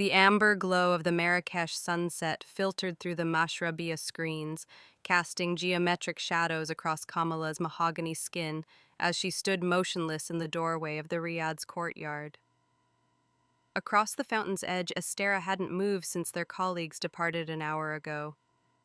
The amber glow of the Marrakech sunset filtered through the mashrabiya screens, casting geometric shadows across Kamala's mahogany skin as she stood motionless in the doorway of the riad's courtyard. Across the fountain's edge, Estera hadn't moved since their colleagues departed an hour ago,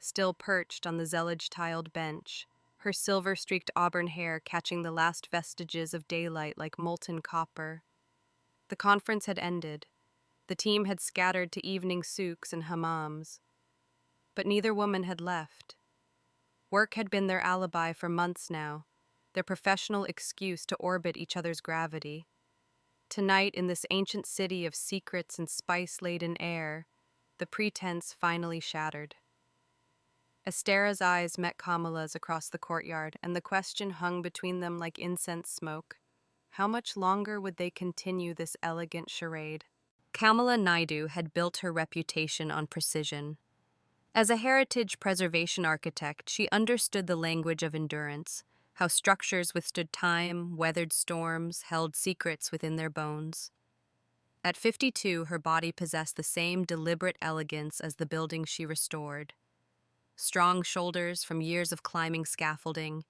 still perched on the zellige-tiled bench, her silver-streaked auburn hair catching the last vestiges of daylight like molten copper. The conference had ended. The team had scattered to evening souks and hammams. But neither woman had left. Work had been their alibi for months now, their professional excuse to orbit each other's gravity. Tonight, in this ancient city of secrets and spice-laden air, the pretense finally shattered. Estera's eyes met Kamala's across the courtyard, and the question hung between them like incense smoke. How much longer would they continue this elegant charade? Kamala Naidu had built her reputation on precision. As a heritage preservation architect, she understood the language of endurance, how structures withstood time, weathered storms, held secrets within their bones. At 52, her body possessed the same deliberate elegance as the building she restored. Strong shoulders from years of climbing scaffolding,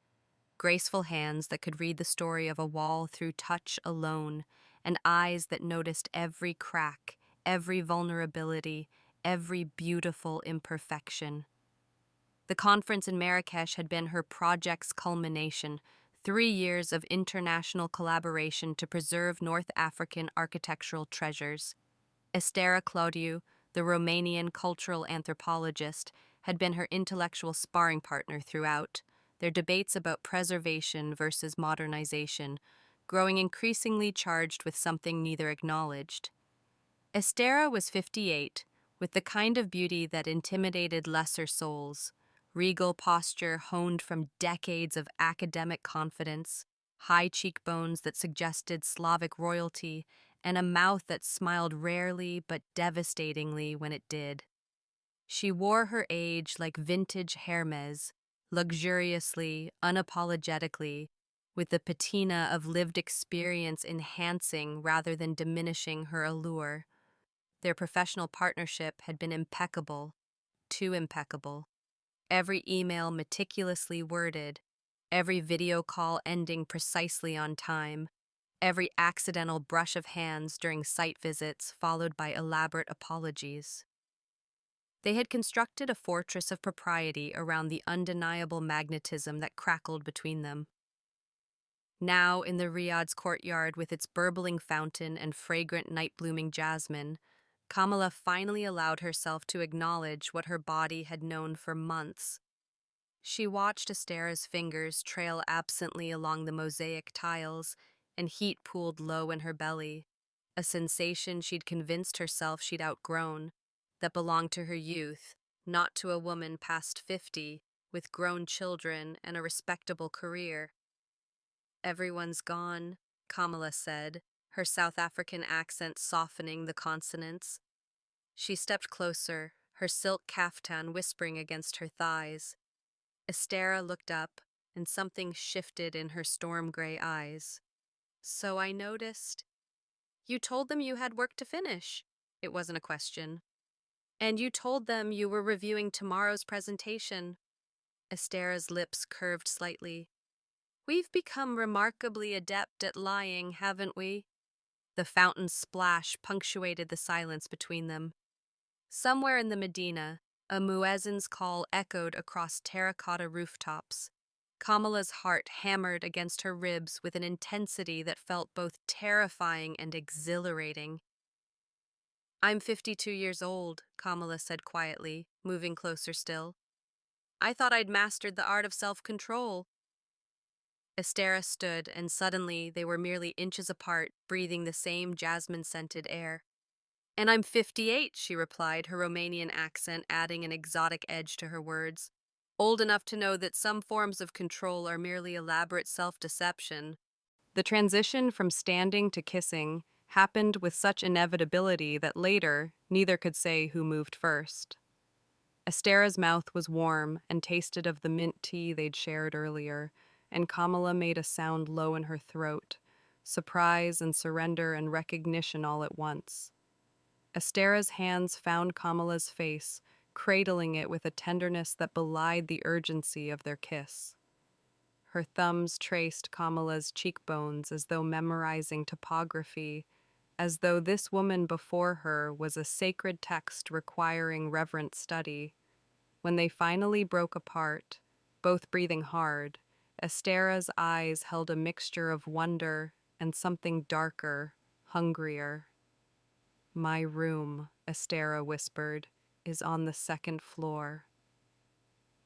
graceful hands that could read the story of a wall through touch alone, and eyes that noticed every crack, every vulnerability, every beautiful imperfection. The conference in Marrakech had been her project's culmination, 3 years of international collaboration to preserve North African architectural treasures. Estera Claudiu, the Romanian cultural anthropologist, had been her intellectual sparring partner throughout, their debates about preservation versus modernization, growing increasingly charged with something neither acknowledged. Estera was 58, with the kind of beauty that intimidated lesser souls, regal posture honed from decades of academic confidence, high cheekbones that suggested Slavic royalty, and a mouth that smiled rarely but devastatingly when it did. She wore her age like vintage Hermes, luxuriously, unapologetically, with the patina of lived experience enhancing rather than diminishing her allure. Their professional partnership had been impeccable, too impeccable. Every email meticulously worded, every video call ending precisely on time, every accidental brush of hands during site visits followed by elaborate apologies. They had constructed a fortress of propriety around the undeniable magnetism that crackled between them. Now, in the Riad's courtyard with its burbling fountain and fragrant night-blooming jasmine, Kamala finally allowed herself to acknowledge what her body had known for months. She watched Estera's fingers trail absently along the mosaic tiles, and heat pooled low in her belly, a sensation she'd convinced herself she'd outgrown, that belonged to her youth, not to a woman past 50, with grown children and a respectable career. "Everyone's gone," Kamala said, her South African accent softening the consonants. She stepped closer, her silk caftan whispering against her thighs. Estera looked up, and something shifted in her storm-gray eyes. "So I noticed. You told them you had work to finish." It wasn't a question. "And you told them you were reviewing tomorrow's presentation." Estera's lips curved slightly. "We've become remarkably adept at lying, haven't we?" The fountain's splash punctuated the silence between them. Somewhere in the Medina, a muezzin's call echoed across terracotta rooftops. Kamala's heart hammered against her ribs with an intensity that felt both terrifying and exhilarating. "I'm 52 years old," Kamala said quietly, moving closer still. "I thought I'd mastered the art of self-control." Estera stood, and suddenly they were merely inches apart, breathing the same jasmine-scented air. "And I'm 58, she replied, her Romanian accent adding an exotic edge to her words. "Old enough to know that some forms of control are merely elaborate self-deception." The transition from standing to kissing happened with such inevitability that later, neither could say who moved first. Estera's mouth was warm and tasted of the mint tea they'd shared earlier, and Kamala made a sound low in her throat, surprise and surrender and recognition all at once. Estera's hands found Kamala's face, cradling it with a tenderness that belied the urgency of their kiss. Her thumbs traced Kamala's cheekbones as though memorizing topography, as though this woman before her was a sacred text requiring reverent study. When they finally broke apart, both breathing hard, Estera's eyes held a mixture of wonder and something darker, hungrier. "My room," Estera whispered, "is on the second floor."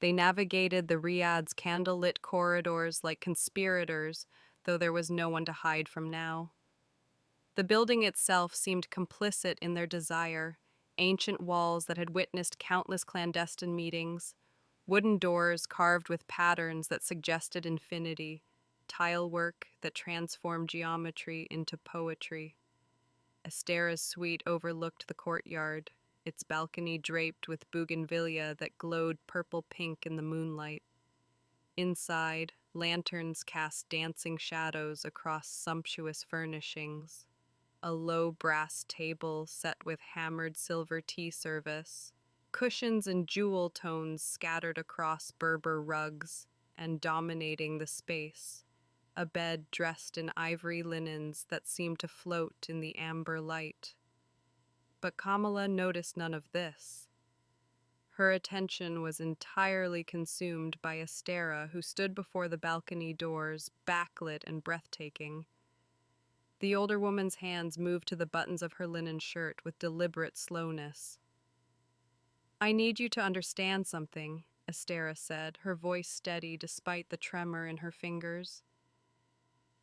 They navigated the riad's candle-lit corridors like conspirators, though there was no one to hide from now. The building itself seemed complicit in their desire, ancient walls that had witnessed countless clandestine meetings, wooden doors carved with patterns that suggested infinity, tile work that transformed geometry into poetry. Estera's suite overlooked the courtyard, its balcony draped with bougainvillea that glowed purple-pink in the moonlight. Inside, lanterns cast dancing shadows across sumptuous furnishings. A low brass table set with hammered silver tea service, cushions and jewel tones scattered across Berber rugs and dominating the space, a bed dressed in ivory linens that seemed to float in the amber light. But Kamala noticed none of this. Her attention was entirely consumed by Estera, who stood before the balcony doors, backlit and breathtaking. The older woman's hands moved to the buttons of her linen shirt with deliberate slowness. "I need you to understand something," Estera said, her voice steady despite the tremor in her fingers.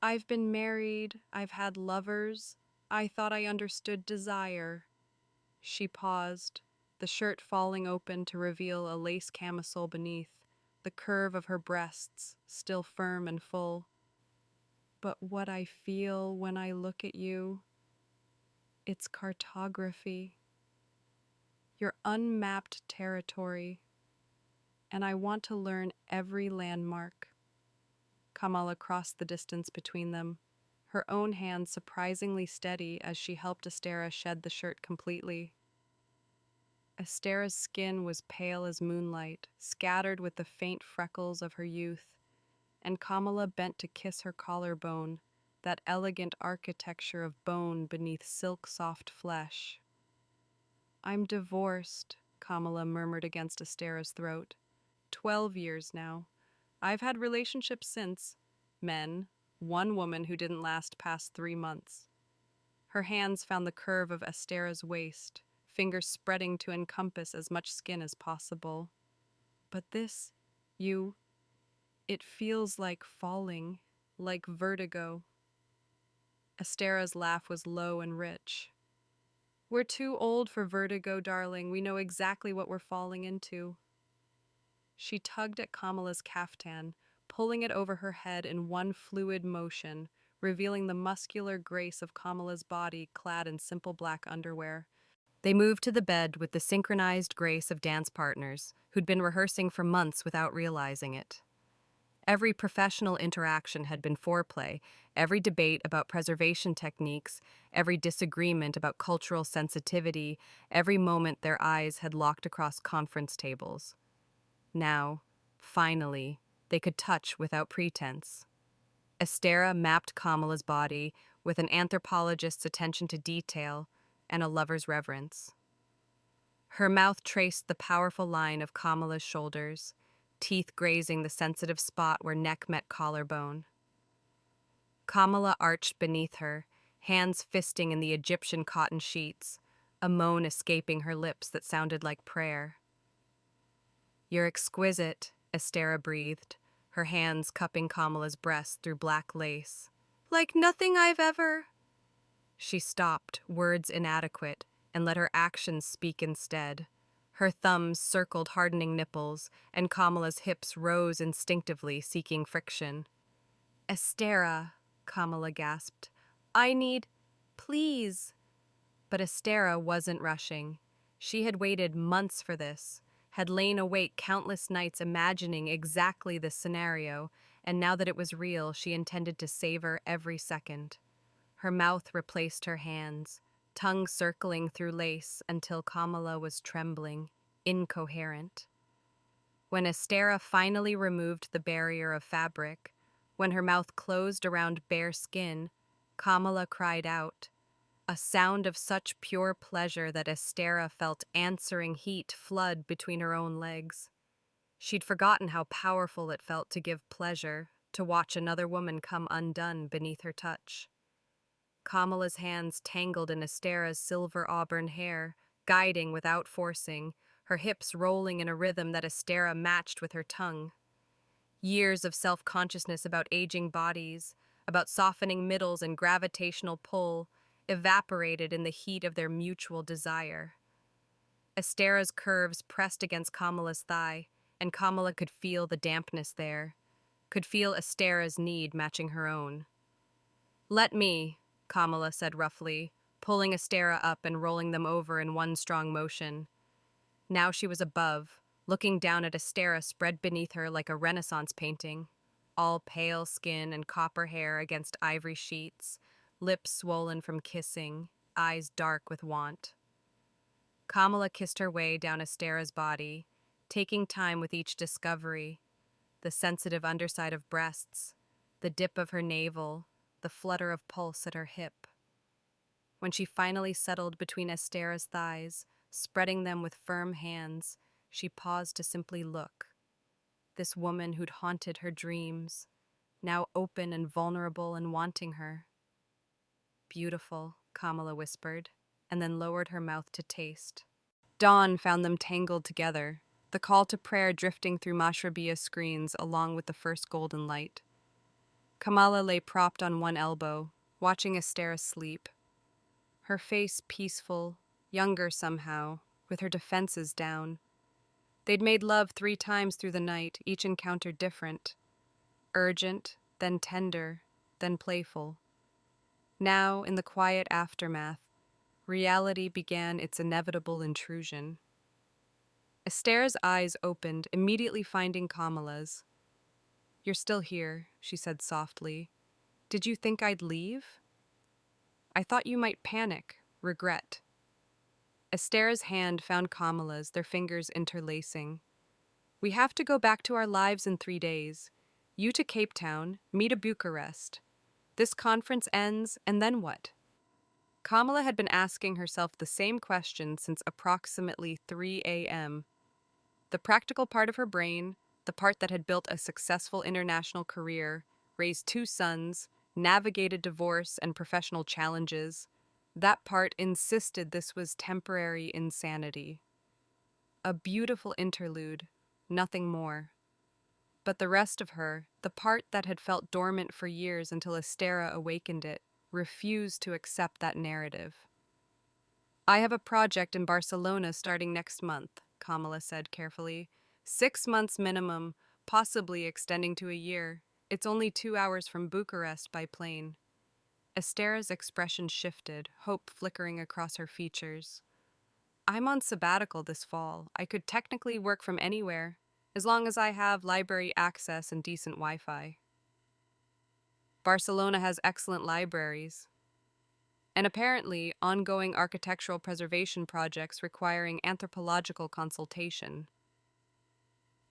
"I've been married, I've had lovers. I thought I understood desire." She paused, the shirt falling open to reveal a lace camisole beneath, the curve of her breasts still firm and full. "But what I feel when I look at you, it's cartography. Your unmapped territory, and I want to learn every landmark." Kamala crossed the distance between them, her own hand surprisingly steady as she helped Estera shed the shirt completely. Estera's skin was pale as moonlight, scattered with the faint freckles of her youth, and Kamala bent to kiss her collarbone, that elegant architecture of bone beneath silk-soft flesh. "I'm divorced," Kamala murmured against Estera's throat. 12 years now. I've had relationships since. Men, one woman who didn't last past 3 months." Her hands found the curve of Estera's waist, fingers spreading to encompass as much skin as possible. "But this, it feels like falling, like vertigo." Estera's laugh was low and rich. "We're too old for vertigo, darling. We know exactly what we're falling into." She tugged at Kamala's caftan, pulling it over her head in one fluid motion, revealing the muscular grace of Kamala's body clad in simple black underwear. They moved to the bed with the synchronized grace of dance partners who'd been rehearsing for months without realizing it. Every professional interaction had been foreplay, every debate about preservation techniques, every disagreement about cultural sensitivity, every moment their eyes had locked across conference tables. Now, finally, they could touch without pretense. Estera mapped Kamala's body with an anthropologist's attention to detail and a lover's reverence. Her mouth traced the powerful line of Kamala's shoulders, teeth grazing the sensitive spot where neck met collarbone. Kamala arched beneath her, hands fisting in the Egyptian cotton sheets, a moan escaping her lips that sounded like prayer. "You're exquisite," Estera breathed, her hands cupping Kamala's breast through black lace. "Like nothing I've ever—" She stopped, words inadequate, and let her actions speak instead. Her thumbs circled hardening nipples, and Kamala's hips rose instinctively, seeking friction. "Estera," Kamala gasped. Please." But Estera wasn't rushing. She had waited months for this, had lain awake countless nights imagining exactly this scenario, and now that it was real, she intended to savor every second. Her mouth replaced her hands, tongue circling through lace until Kamala was trembling, incoherent. When Estera finally removed the barrier of fabric, when her mouth closed around bare skin, Kamala cried out, a sound of such pure pleasure that Estera felt answering heat flood between her own legs. She'd forgotten how powerful it felt to give pleasure, to watch another woman come undone beneath her touch. Kamala's hands tangled in Estera's silver auburn hair, guiding without forcing, her hips rolling in a rhythm that Estera matched with her tongue. Years of self-consciousness about aging bodies, about softening middles and gravitational pull, evaporated in the heat of their mutual desire. Estera's curves pressed against Kamala's thigh, and Kamala could feel the dampness there, could feel Estera's need matching her own. "Let me," Kamala said roughly, pulling Estera up and rolling them over in one strong motion. Now she was above, looking down at Estera spread beneath her like a Renaissance painting, all pale skin and copper hair against ivory sheets, lips swollen from kissing, eyes dark with want. Kamala kissed her way down Estera's body, taking time with each discovery, the sensitive underside of breasts, the dip of her navel, the flutter of pulse at her hip. When she finally settled between Estera's thighs, spreading them with firm hands, she paused to simply look. This woman who'd haunted her dreams, now open and vulnerable and wanting her. "Beautiful," Kamala whispered, and then lowered her mouth to taste. Dawn found them tangled together, the call to prayer drifting through mashrabiya screens along with the first golden light. Kamala lay propped on one elbow, watching Estera sleep. Her face peaceful, younger somehow, with her defenses down. They'd made love 3 times through the night, each encounter different. Urgent, then tender, then playful. Now, in the quiet aftermath, reality began its inevitable intrusion. Estera's eyes opened, immediately finding Kamala's. "You're still here," she said softly. "Did you think I'd leave? I thought you might panic, regret." Estera's hand found Kamala's, their fingers interlacing. "We have to go back to our lives in 3 days. You to Cape Town, me to Bucharest. This conference ends, and then what?" Kamala had been asking herself the same question since approximately 3 a.m. The practical part of her brain, the part that had built a successful international career, raised 2 sons, navigated divorce and professional challenges, that part insisted this was temporary insanity. A beautiful interlude, nothing more. But the rest of her, the part that had felt dormant for years until Estera awakened it, refused to accept that narrative. "I have a project in Barcelona starting next month," Kamala said carefully. 6 months minimum, possibly extending to a year. It's only 2 hours from Bucharest by plane. Estera's expression shifted, hope flickering across her features. "I'm on sabbatical this fall. I could technically work from anywhere, as long as I have library access and decent Wi-Fi." "Barcelona has excellent libraries, and apparently ongoing architectural preservation projects requiring anthropological consultation."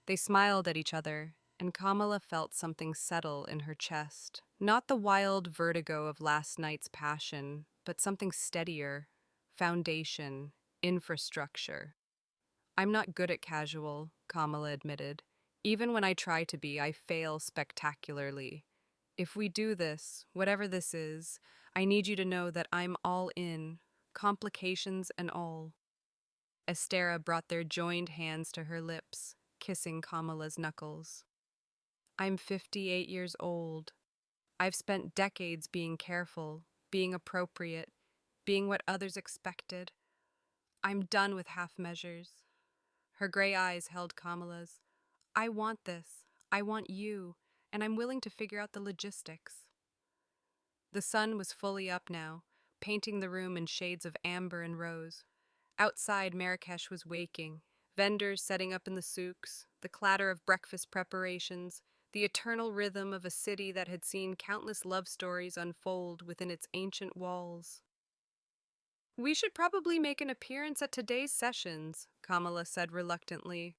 They smiled at each other, and Kamala felt something settle in her chest. Not the wild vertigo of last night's passion, but something steadier, foundation, infrastructure. "I'm not good at casual," Kamala admitted. "Even when I try to be, I fail spectacularly. If we do this, whatever this is, I need you to know that I'm all in, complications and all." Estera brought their joined hands to her lips, kissing Kamala's knuckles. "I'm 58 years old. I've spent decades being careful, being appropriate, being what others expected. I'm done with half measures." Her gray eyes held Kamala's. "I want this. I want you, and I'm willing to figure out the logistics." The sun was fully up now, painting the room in shades of amber and rose. Outside, Marrakech was waking, vendors setting up in the souks, the clatter of breakfast preparations, the eternal rhythm of a city that had seen countless love stories unfold within its ancient walls. We should probably make an appearance at today's sessions, Kamala said reluctantly.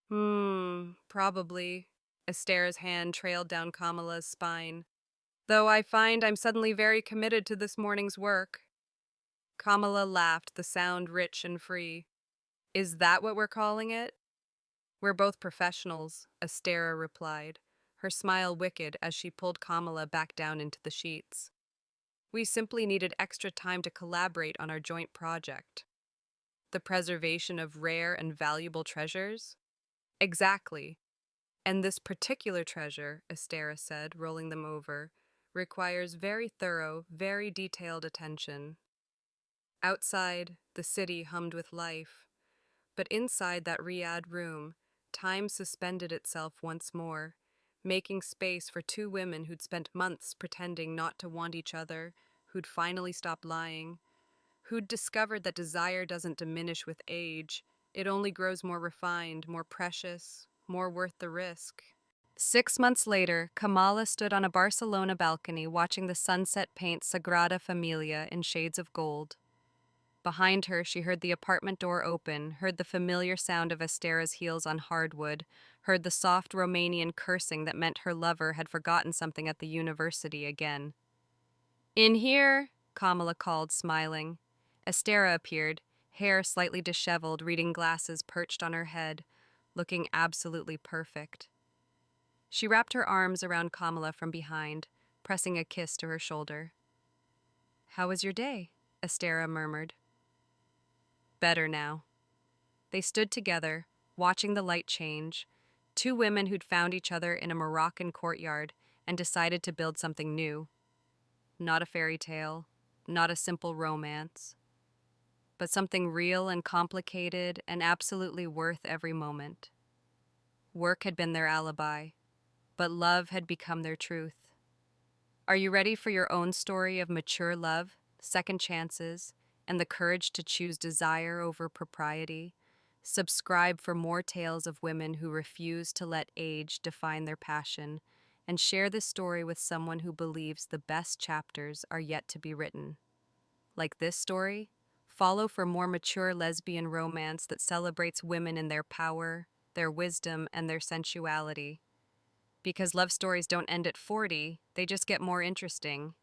Probably. Estera's hand trailed down Kamala's spine. Though I find I'm suddenly very committed to this morning's work. Kamala laughed, the sound rich and free. Is that what we're calling it? We're both professionals, Estera replied, her smile wicked as she pulled Kamala back down into the sheets. We simply needed extra time to collaborate on our joint project. The preservation of rare and valuable treasures? Exactly. And this particular treasure, Estera said, rolling them over, requires very thorough, very detailed attention. Outside, the city hummed with life, but inside that riad room, time suspended itself once more, making space for two women who'd spent months pretending not to want each other, who'd finally stopped lying, who'd discovered that desire doesn't diminish with age, it only grows more refined, more precious, more worth the risk. 6 months later, Kamala stood on a Barcelona balcony watching the sunset paint Sagrada Familia in shades of gold. Behind her, she heard the apartment door open, heard the familiar sound of Estera's heels on hardwood, heard the soft Romanian cursing that meant her lover had forgotten something at the university again. In here, Kamala called, smiling. Estera appeared, hair slightly disheveled, reading glasses perched on her head, looking absolutely perfect. She wrapped her arms around Kamala from behind, pressing a kiss to her shoulder. "How was your day?" Estera murmured. "Better now." They stood together, watching the light change, two women who'd found each other in a Moroccan courtyard and decided to build something new. Not a fairy tale, not a simple romance, but something real and complicated and absolutely worth every moment. Work had been their alibi, but love had become their truth. Are you ready for your own story of mature love, second chances, and the courage to choose desire over propriety? Subscribe for more tales of women who refuse to let age define their passion, and share this story with someone who believes the best chapters are yet to be written. Like this story, follow for more mature lesbian romance that celebrates women in their power, their wisdom, and their sensuality. Because love stories don't end at 40, they just get more interesting.